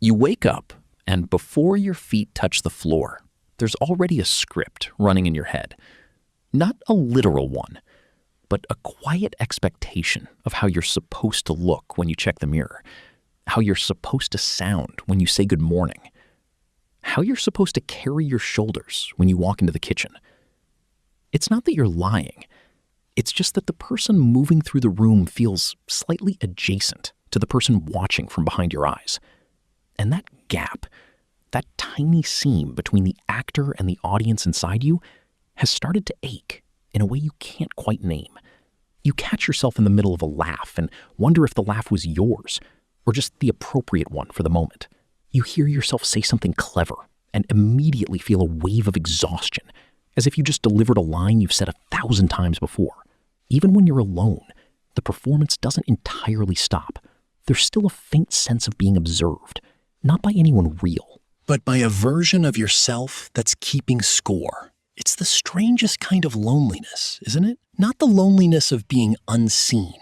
You wake up, and before your feet touch the floor, there's already a script running in your head. Not a literal one, but a quiet expectation of how you're supposed to look when you check the mirror, how you're supposed to sound when you say good morning, how you're supposed to carry your shoulders when you walk into the kitchen. It's not that you're lying. It's just that the person moving through the room feels slightly adjacent to the person watching from behind your eyes. And that gap, that tiny seam between the actor and the audience inside you, has started to ache in a way you can't quite name. You catch yourself in the middle of a laugh and wonder if the laugh was yours or just the appropriate one for the moment. You hear yourself say something clever and immediately feel a wave of exhaustion, as if you just delivered a line you've said 1,000 times before. Even when you're alone, the performance doesn't entirely stop. There's still a faint sense of being observed, not by anyone real, but by a version of yourself that's keeping score. It's the strangest kind of loneliness, isn't it? Not the loneliness of being unseen,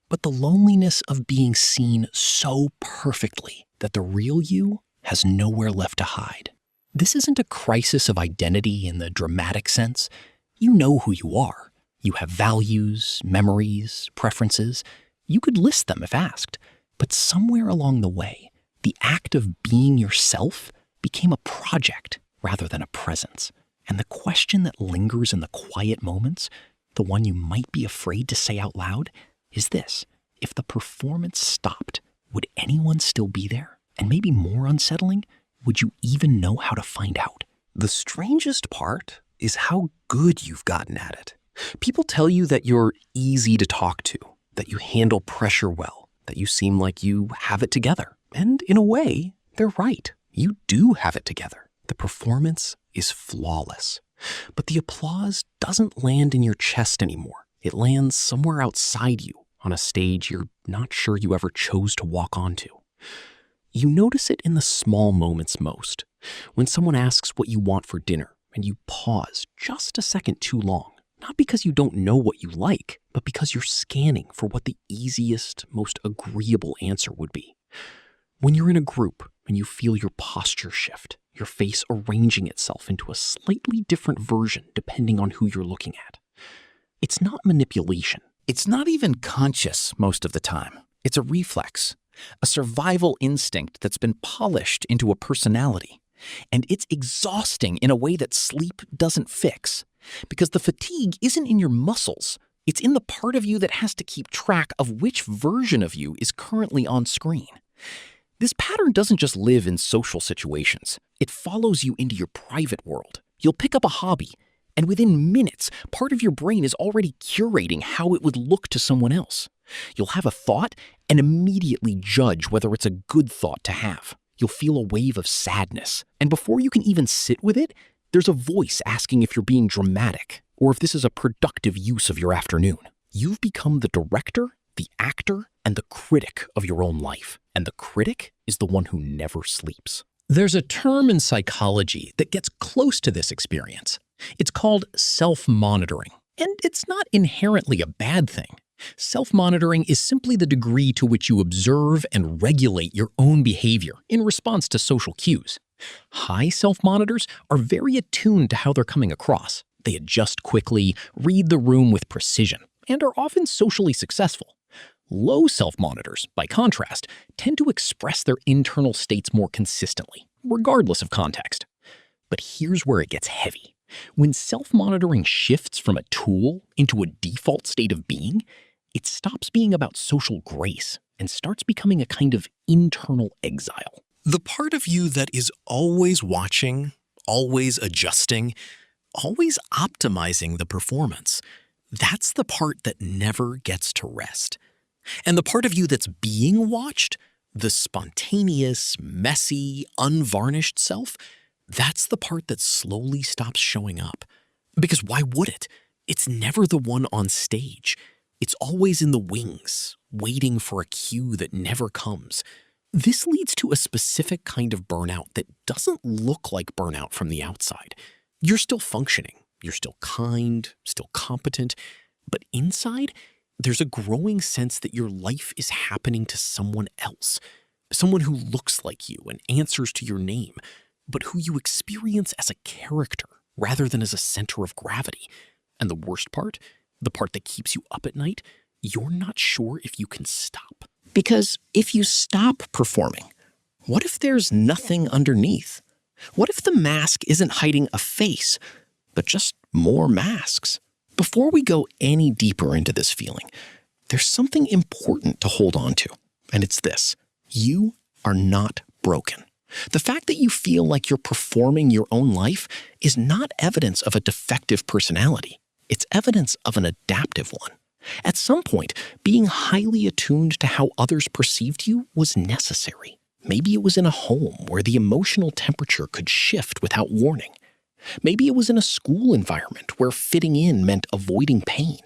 but the loneliness of being seen so perfectly that the real you has nowhere left to hide. This isn't a crisis of identity in the dramatic sense. You know who you are. You have values, memories, preferences. You could list them if asked. But somewhere along the way, the act of being yourself became a project rather than a presence. And the question that lingers in the quiet moments, the one you might be afraid to say out loud, is this: if the performance stopped, would anyone still be there? And maybe more unsettling, would you even know how to find out? The strangest part is how good you've gotten at it. People tell you that you're easy to talk to, that you handle pressure well, that you seem like you have it together. And in a way, they're right. You do have it together. The performance is flawless. But the applause doesn't land in your chest anymore. It lands somewhere outside you, on a stage you're not sure you ever chose to walk onto. You notice it in the small moments most. When someone asks what you want for dinner, and you pause just a second too long, not because you don't know what you like, but because you're scanning for what the easiest, most agreeable answer would be. When you're in a group and you feel your posture shift, your face arranging itself into a slightly different version depending on who you're looking at. It's not manipulation. It's not even conscious most of the time. It's a reflex, a survival instinct that's been polished into a personality. And it's exhausting in a way that sleep doesn't fix. Because the fatigue isn't in your muscles. It's in the part of you that has to keep track of which version of you is currently on screen. This pattern doesn't just live in social situations. It follows you into your private world. You'll pick up a hobby, and within minutes, part of your brain is already curating how it would look to someone else. You'll have a thought and immediately judge whether it's a good thought to have. You'll feel a wave of sadness, and before you can even sit with it, there's a voice asking if you're being dramatic or if this is a productive use of your afternoon. You've become the director, the actor, and the critic of your own life. And the critic is the one who never sleeps. There's a term in psychology that gets close to this experience. It's called self-monitoring. And it's not inherently a bad thing. Self-monitoring is simply the degree to which you observe and regulate your own behavior in response to social cues. High self-monitors are very attuned to how they're coming across. They adjust quickly, read the room with precision, and are often socially successful. Low self-monitors, by contrast, tend to express their internal states more consistently, regardless of context. But here's where it gets heavy. When self-monitoring shifts from a tool into a default state of being, it stops being about social grace and starts becoming a kind of internal exile. The part of you that is always watching, always adjusting, always optimizing the performance, that's the part that never gets to rest. And the part of you that's being watched, the spontaneous, messy, unvarnished self, that's the part that slowly stops showing up. Because why would it? It's never the one on stage. It's always in the wings, waiting for a cue that never comes. This leads to a specific kind of burnout that doesn't look like burnout from the outside. You're still functioning. You're still kind, still competent. But inside, there's a growing sense that your life is happening to someone else. someone who looks like you and answers to your name, but who you experience as a character rather than as a center of gravity. And the worst part, the part that keeps you up at night, you're not sure if you can stop. Because if you stop performing, what if there's nothing underneath? What if the mask isn't hiding a face, but just more masks? Before we go any deeper into this feeling, there's something important to hold on to, and it's this. You are not broken. The fact that you feel like you're performing your own life is not evidence of a defective personality. It's evidence of an adaptive one. At some point, being highly attuned to how others perceived you was necessary. Maybe it was in a home where the emotional temperature could shift without warning. Maybe it was in a school environment where fitting in meant avoiding pain.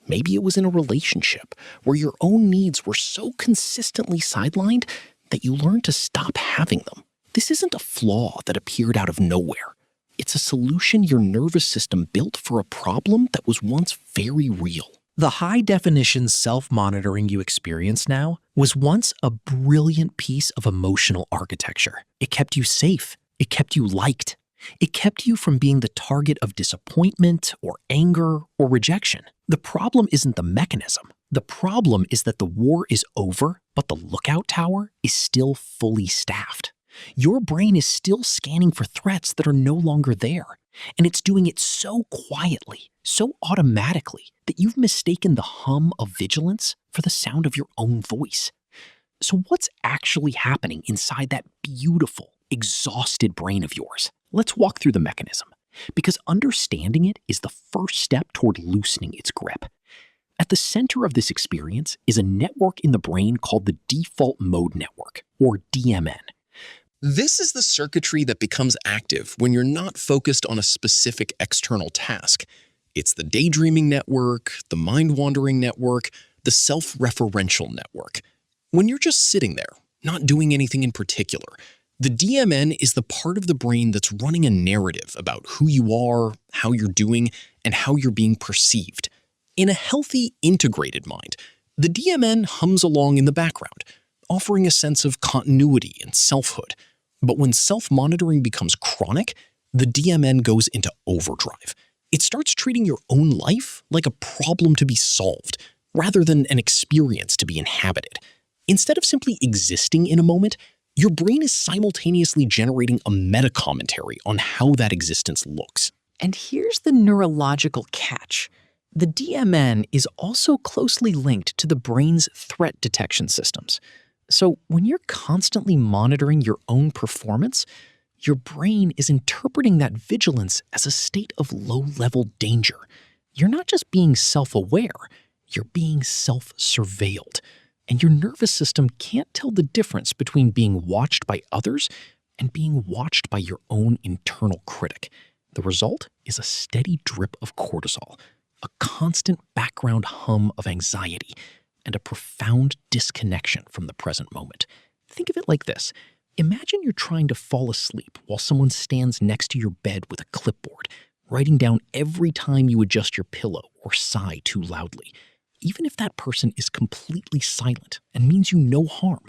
Maybe it was in a relationship where your own needs were so consistently sidelined that you learned to stop having them. This isn't a flaw that appeared out of nowhere. It's a solution your nervous system built for a problem that was once very real. The high-definition self-monitoring you experience now was once a brilliant piece of emotional architecture. It kept you safe. It kept you liked. It kept you from being the target of disappointment or anger or rejection. The problem isn't the mechanism. The problem is that the war is over, but the lookout tower is still fully staffed. Your brain is still scanning for threats that are no longer there, and it's doing it so quietly, so automatically, that you've mistaken the hum of vigilance for the sound of your own voice. So what's actually happening inside that beautiful, exhausted brain of yours? Let's walk through the mechanism, because understanding it is the first step toward loosening its grip. At the center of this experience is a network in the brain called the default mode network, or DMN. This is the circuitry that becomes active when you're not focused on a specific external task. It's the daydreaming network, the mind-wandering network, the self-referential network. When you're just sitting there, not doing anything in particular, the DMN is the part of the brain that's running a narrative about who you are, how you're doing, and how you're being perceived. In a healthy, integrated mind, the DMN hums along in the background, offering a sense of continuity and selfhood. But when self-monitoring becomes chronic, the DMN goes into overdrive. It starts treating your own life like a problem to be solved, rather than an experience to be inhabited. Instead of simply existing in a moment, your brain is simultaneously generating a meta-commentary on how that existence looks. And here's the neurological catch. The DMN is also closely linked to the brain's threat detection systems. So when you're constantly monitoring your own performance, your brain is interpreting that vigilance as a state of low-level danger. You're not just being self-aware, you're being self-surveilled. And your nervous system can't tell the difference between being watched by others and being watched by your own internal critic. The result is a steady drip of cortisol, a constant background hum of anxiety, and a profound disconnection from the present moment. Think of it like this. Imagine you're trying to fall asleep while someone stands next to your bed with a clipboard, writing down every time you adjust your pillow or sigh too loudly. Even if that person is completely silent and means you no harm,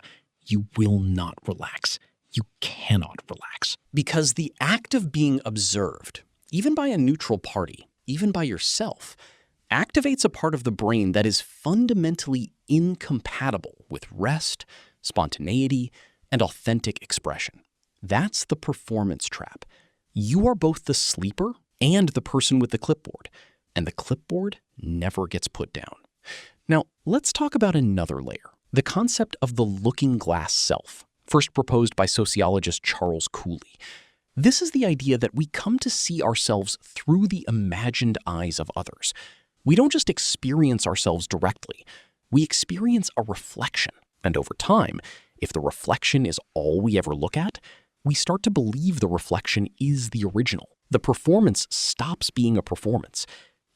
you will not relax. You cannot relax. Because the act of being observed, even by a neutral party, even by yourself, activates a part of the brain that is fundamentally incompatible with rest, spontaneity, and authentic expression. That's the performance trap. You are both the sleeper and the person with the clipboard, and the clipboard never gets put down. Now, let's talk about another layer, the concept of the looking glass self, first proposed by sociologist Charles Cooley. This is the idea that we come to see ourselves through the imagined eyes of others. We don't just experience ourselves directly, we experience a reflection. And over time, if the reflection is all we ever look at, we start to believe the reflection is the original. The performance stops being a performance.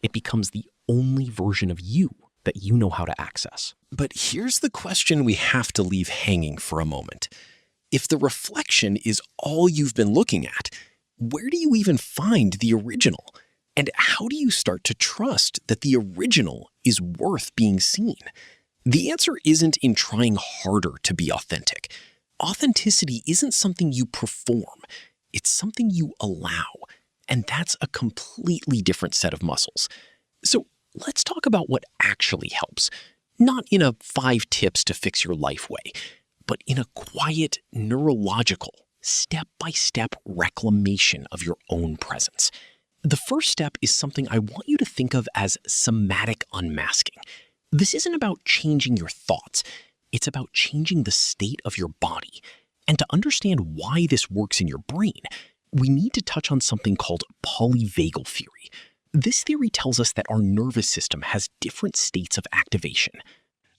It becomes the only version of you that you know how to access. But here's the question we have to leave hanging for a moment. If the reflection is all you've been looking at, where do you even find the original? And how do you start to trust that the original is worth being seen? The answer isn't in trying harder to be authentic. authenticity isn't something you perform, it's something you allow. And that's a completely different set of muscles. So let's talk about what actually helps. Not in a 5 tips to fix your life way, but in a quiet, neurological, step-by-step reclamation of your own presence. The first step is something I want you to think of as somatic unmasking. This isn't about changing your thoughts. It's about changing the state of your body. And to understand why this works in your brain, we need to touch on something called polyvagal theory. This theory tells us that our nervous system has different states of activation.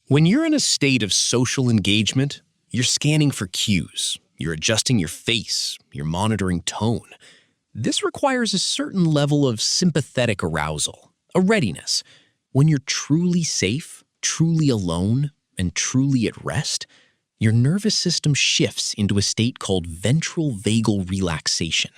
When you're in a state of social engagement, you're scanning for cues, you're adjusting your face, you're monitoring tone. This requires a certain level of sympathetic arousal, a readiness. When you're truly safe, truly alone, and truly at rest, your nervous system shifts into a state called ventral vagal relaxation.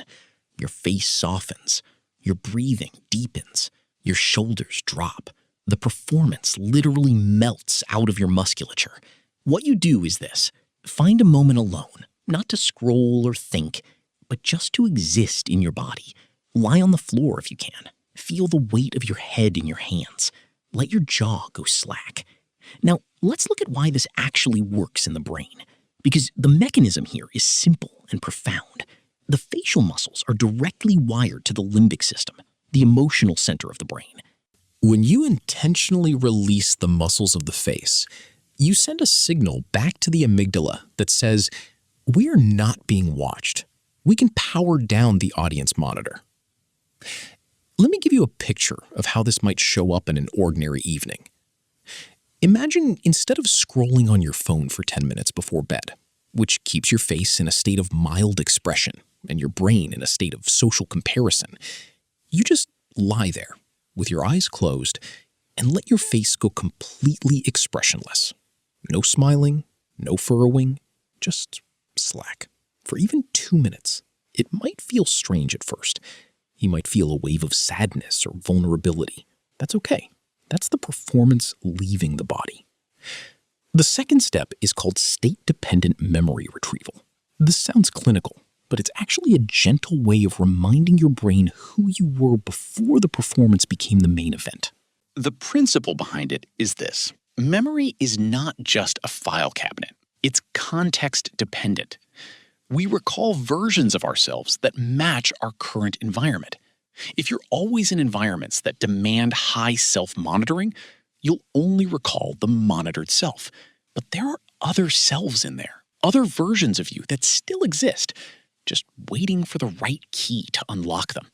Your face softens, your breathing deepens, your shoulders drop. The performance literally melts out of your musculature. What you do is this: find a moment alone, not to scroll or think, but just to exist in your body. Lie on the floor if you can. Feel the weight of your head in your hands. Let your jaw go slack. Now, let's look at why this actually works in the brain, because the mechanism here is simple and profound. The facial muscles are directly wired to the limbic system, the emotional center of the brain. When you intentionally release the muscles of the face, you send a signal back to the amygdala that says, we are not being watched. We can power down the audience monitor. Let me give you a picture of how this might show up in an ordinary evening. Imagine instead of scrolling on your phone for 10 minutes before bed, which keeps your face in a state of mild expression and your brain in a state of social comparison, you just lie there with your eyes closed and let your face go completely expressionless. No smiling, no furrowing, just slack. For even 2 minutes, it might feel strange at first. You might feel a wave of sadness or vulnerability. That's okay. That's the performance leaving the body. The second step is called state-dependent memory retrieval. This sounds clinical, but it's actually a gentle way of reminding your brain who you were before the performance became the main event. The principle behind it is this: memory is not just a file cabinet. It's context dependent. We recall versions of ourselves that match our current environment. If you're always in environments that demand high self-monitoring, you'll only recall the monitored self. But there are other selves in there, other versions of you that still exist, just waiting for the right key to unlock them.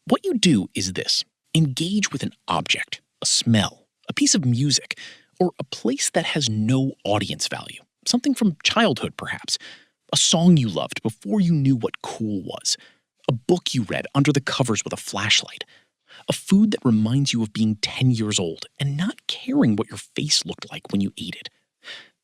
What you do is this: engage with an object, a smell, a piece of music, or a place that has no audience value. Something from childhood, perhaps. A song you loved before you knew what cool was. A book you read under the covers with a flashlight. A food that reminds you of being 10 years old and not caring what your face looked like when you ate it.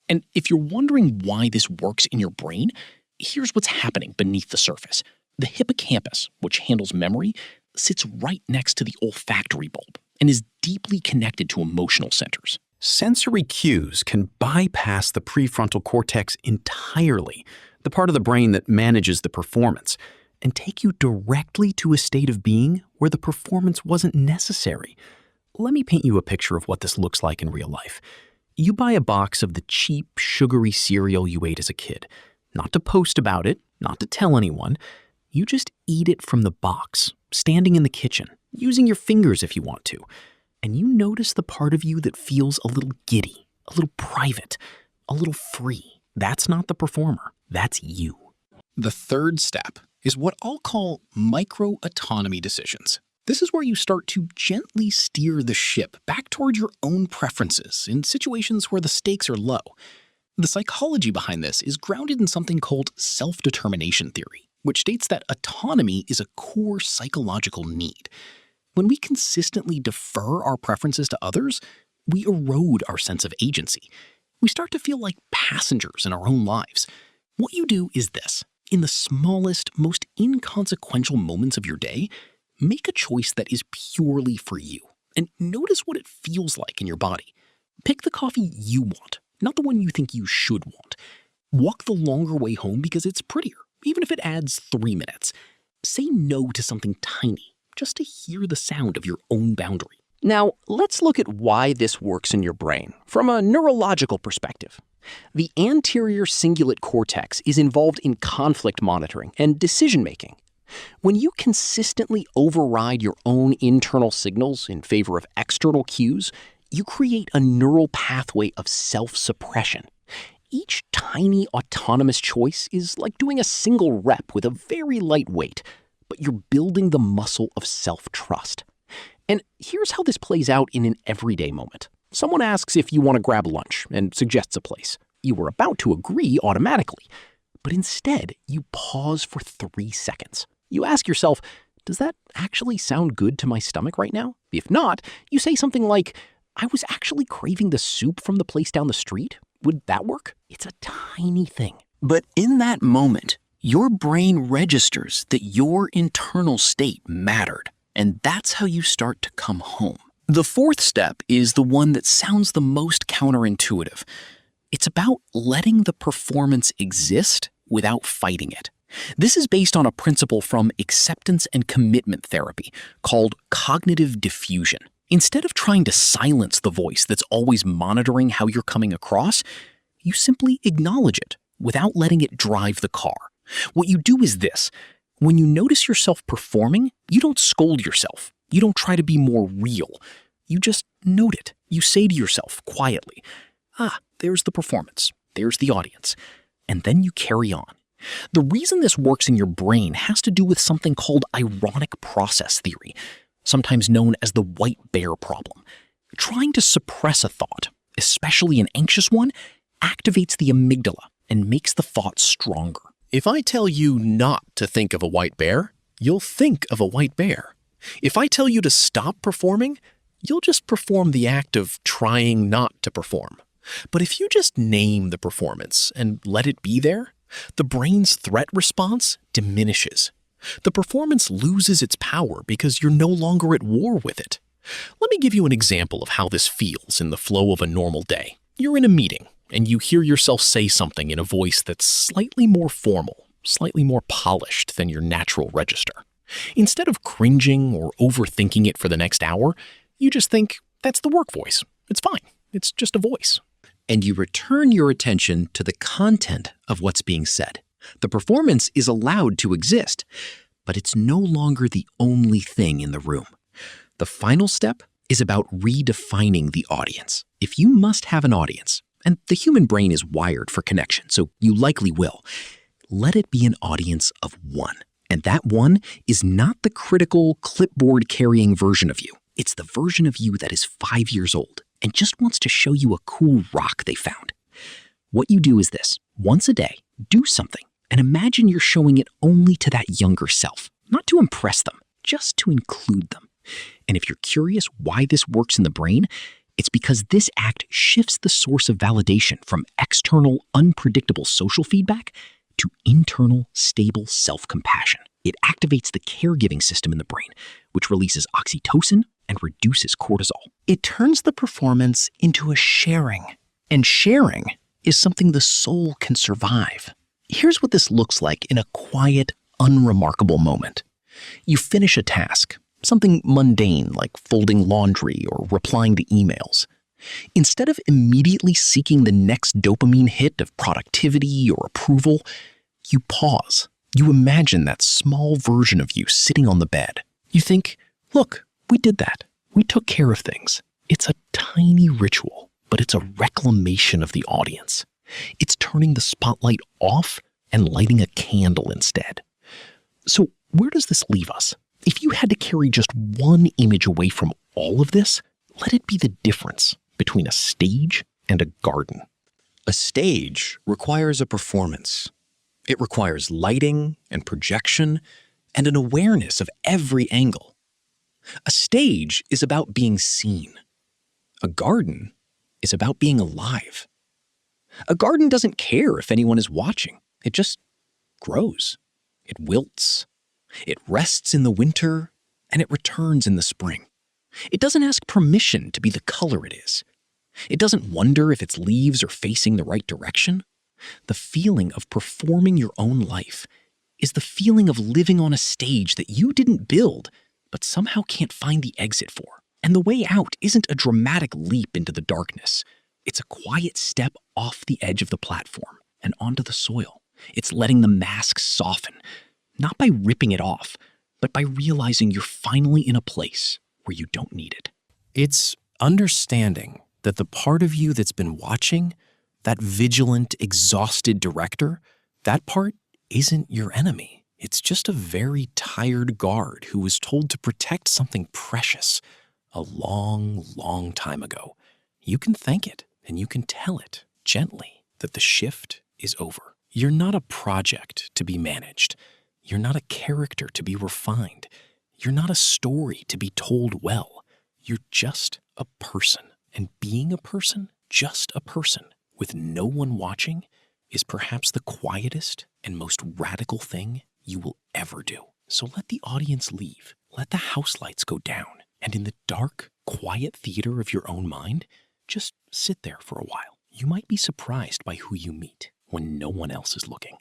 And if you're wondering why this works in your brain, here's what's happening beneath the surface. The hippocampus, which handles memory, sits right next to the olfactory bulb and is deeply connected to emotional centers. Sensory cues can bypass the prefrontal cortex entirely, the part of the brain that manages the performance, and take you directly to a state of being where the performance wasn't necessary. Let me paint you a picture of what this looks like in real life. You buy a box of the cheap, sugary cereal you ate as a kid. Not to post about it, not to tell anyone. You just eat it from the box, standing in the kitchen, using your fingers if you want to. And you notice the part of you that feels a little giddy, a little private, a little free. That's not the performer. That's you. The third step is what I'll call micro-autonomy decisions. This is where you start to gently steer the ship back toward your own preferences in situations where the stakes are low. The psychology behind this is grounded in something called self-determination theory, which states that autonomy is a core psychological need. When we consistently defer our preferences to others, we erode our sense of agency. We start to feel like passengers in our own lives. What you do is this: in the smallest, most inconsequential moments of your day, make a choice that is purely for you, and notice what it feels like in your body. Pick the coffee you want, not the one you think you should want. Walk the longer way home because it's prettier, even if it adds 3 minutes. Say no to something tiny, just to hear the sound of your own boundary. Now, let's look at why this works in your brain from a neurological perspective. The anterior cingulate cortex is involved in conflict monitoring and decision-making. When you consistently override your own internal signals in favor of external cues, you create a neural pathway of self-suppression. Each tiny autonomous choice is like doing a single rep with a very light weight, but you're building the muscle of self-trust. And here's how this plays out in an everyday moment. Someone asks if you want to grab lunch and suggests a place. You were about to agree automatically, but instead you pause for 3 seconds. You ask yourself, does that actually sound good to my stomach right now? If not, you say something like, I was actually craving the soup from the place down the street. Would that work? It's a tiny thing. But in that moment, your brain registers that your internal state mattered, and that's how you start to come home. The fourth step is the one that sounds the most counterintuitive. It's about letting the performance exist without fighting it. This is based on a principle from acceptance and commitment therapy called cognitive diffusion. Instead of trying to silence the voice that's always monitoring how you're coming across, you simply acknowledge it without letting it drive the car. What you do is this. When you notice yourself performing, you don't scold yourself. You don't try to be more real. You just note it. You say to yourself quietly, there's the performance. There's the audience. And then you carry on. The reason this works in your brain has to do with something called ironic process theory, sometimes known as the white bear problem. Trying to suppress a thought, especially an anxious one, activates the amygdala and makes the thought stronger. If I tell you not to think of a white bear, you'll think of a white bear. If I tell you to stop performing, you'll just perform the act of trying not to perform. But if you just name the performance and let it be there, the brain's threat response diminishes. The performance loses its power because you're no longer at war with it. Let me give you an example of how this feels in the flow of a normal day. You're in a meeting, and you hear yourself say something in a voice that's slightly more formal, slightly more polished than your natural register. Instead of cringing or overthinking it for the next hour, you just think, that's the work voice. It's fine. It's just a voice. And you return your attention to the content of what's being said. The performance is allowed to exist, but it's no longer the only thing in the room. The final step is about redefining the audience. If you must have an audience, and the human brain is wired for connection, so you likely will, let it be an audience of one. And that one is not the critical, clipboard-carrying version of you. It's the version of you that is 5 years old and just wants to show you a cool rock they found. What you do is this. Once a day, do something and imagine you're showing it only to that younger self, not to impress them, just to include them. And if you're curious why this works in the brain, it's because this act shifts the source of validation from external, unpredictable social feedback to internal, stable self-compassion. It activates the caregiving system in the brain, which releases oxytocin and reduces cortisol. It turns the performance into a sharing, and sharing is something the soul can survive. Here's what this looks like in a quiet, unremarkable moment. You finish a task, something mundane like folding laundry or replying to emails. Instead of immediately seeking the next dopamine hit of productivity or approval, you pause. You imagine that small version of you sitting on the bed. You think, look, we did that. We took care of things. It's a tiny ritual, but it's a reclamation of the audience. It's turning the spotlight off and lighting a candle instead. So where does this leave us? If you had to carry just one image away from all of this, let it be the difference between a stage and a garden. A stage requires a performance. It requires lighting and projection and an awareness of every angle. A stage is about being seen. A garden is about being alive. A garden doesn't care if anyone is watching. It just grows. It wilts. It rests in the winter, and it returns in the spring. It doesn't ask permission to be the color it is. It doesn't wonder if its leaves are facing the right direction. The feeling of performing your own life is the feeling of living on a stage that you didn't build, but somehow can't find the exit for. And the way out isn't a dramatic leap into the darkness. It's a quiet step off the edge of the platform and onto the soil. It's letting the mask soften, not by ripping it off, but by realizing you're finally in a place where you don't need it. It's understanding that the part of you that's been watching, that vigilant, exhausted director, that part isn't your enemy. It's just a very tired guard who was told to protect something precious a long, long time ago. You can thank it, and you can tell it gently that the shift is over. You're not a project to be managed. You're not a character to be refined. You're not a story to be told well. You're just a person. And being a person, just a person, with no one watching, is perhaps the quietest and most radical thing you will ever do. So let the audience leave. Let the house lights go down. And in the dark, quiet theater of your own mind, just sit there for a while. You might be surprised by who you meet when no one else is looking.